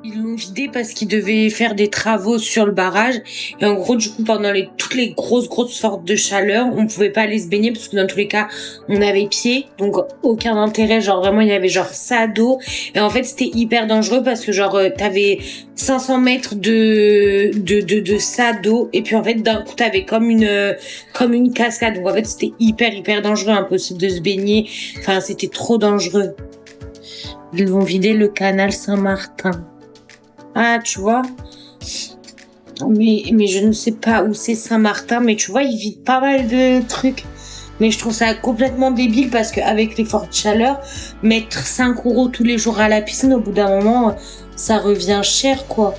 Ils l'ont vidé parce qu'ils devaient faire des travaux sur le barrage. Et en gros, du coup, pendant toutes les grosses fortes de chaleur, on pouvait pas aller se baigner parce que dans tous les cas, on avait pied. Donc, aucun intérêt. Genre, vraiment, il y avait genre ça d'eau. Et en fait, c'était hyper dangereux parce que genre, t'avais 500 mètres de ça d'eau. Et puis, en fait, d'un coup, t'avais comme une cascade. Donc, en fait, c'était hyper dangereux. Impossible de se baigner. Enfin, c'était trop dangereux. Ils vont vider le canal Saint-Martin. Ah, tu vois. Mais je ne sais pas où c'est Saint-Martin, mais tu vois, ils vident pas mal de trucs. Mais je trouve ça complètement débile parce qu'avec les fortes chaleurs, mettre 5 € tous les jours à la piscine, au bout d'un moment, ça revient cher, quoi.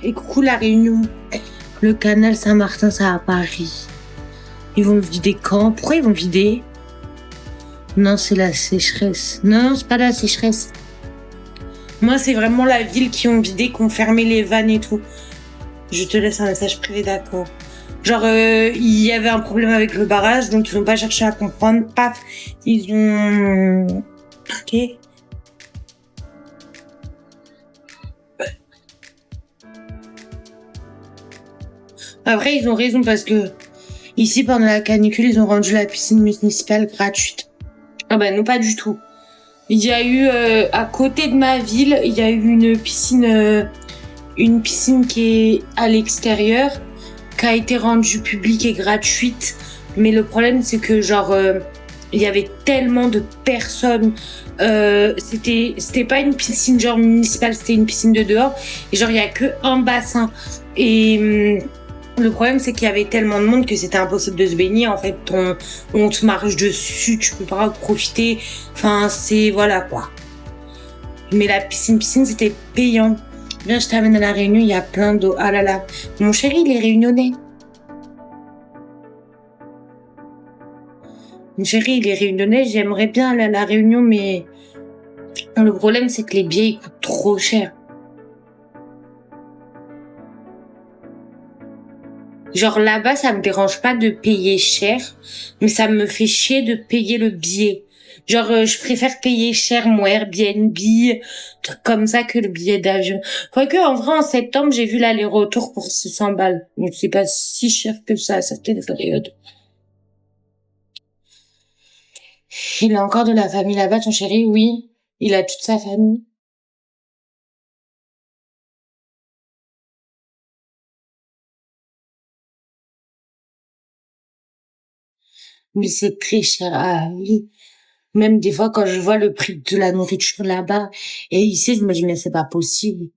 Et coucou la Réunion. Le canal Saint-Martin, ça à Paris. Ils vont vider quand? Pourquoi ils vont vider? Non, c'est la sécheresse. Non, c'est pas la sécheresse. Moi, c'est vraiment la ville qui ont vidé, qui ont fermé les vannes et tout. Je te laisse un message privé, d'accord. Genre, il y avait un problème avec le barrage, donc ils ont pas cherché à comprendre. Paf, ils ont... Ok. Après, ils ont raison parce que ici, pendant la canicule, ils ont rendu la piscine municipale gratuite. Ah bah non, pas du tout. Il y a eu, à côté de ma ville, il y a eu une piscine qui est à l'extérieur, qui a été rendue publique et gratuite. Mais le problème, c'est que genre, il y avait tellement de personnes. C'était pas une piscine genre municipale, c'était une piscine de dehors. Et genre, il y a que un bassin. Et le problème, c'est qu'il y avait tellement de monde que c'était impossible de se baigner. En fait, on te marche dessus, tu peux pas profiter. Enfin, c'est voilà quoi. Mais la piscine, c'était payant. Viens, je t'amène à la Réunion, il y a plein d'eau. Ah là là. Mon chéri, il est réunionnais. Mon chéri, il est réunionnais. J'aimerais bien aller à la Réunion, mais le problème, c'est que les billets, ils coûtent trop cher. Genre là-bas, ça me dérange pas de payer cher, mais ça me fait chier de payer le billet. Genre, je préfère payer cher mon Airbnb, truc comme ça, que le billet d'avion. Quoique, en vrai, en septembre, j'ai vu l'aller-retour pour 600 balles. Donc, c'est pas si cher que ça, cette période. Il a encore de la famille là-bas, ton chéri? Oui. Il a toute sa famille. Mais c'est très cher. Ah oui. Même des fois, quand je vois le prix de la nourriture là-bas, et ici, je me dis, mais c'est pas possible.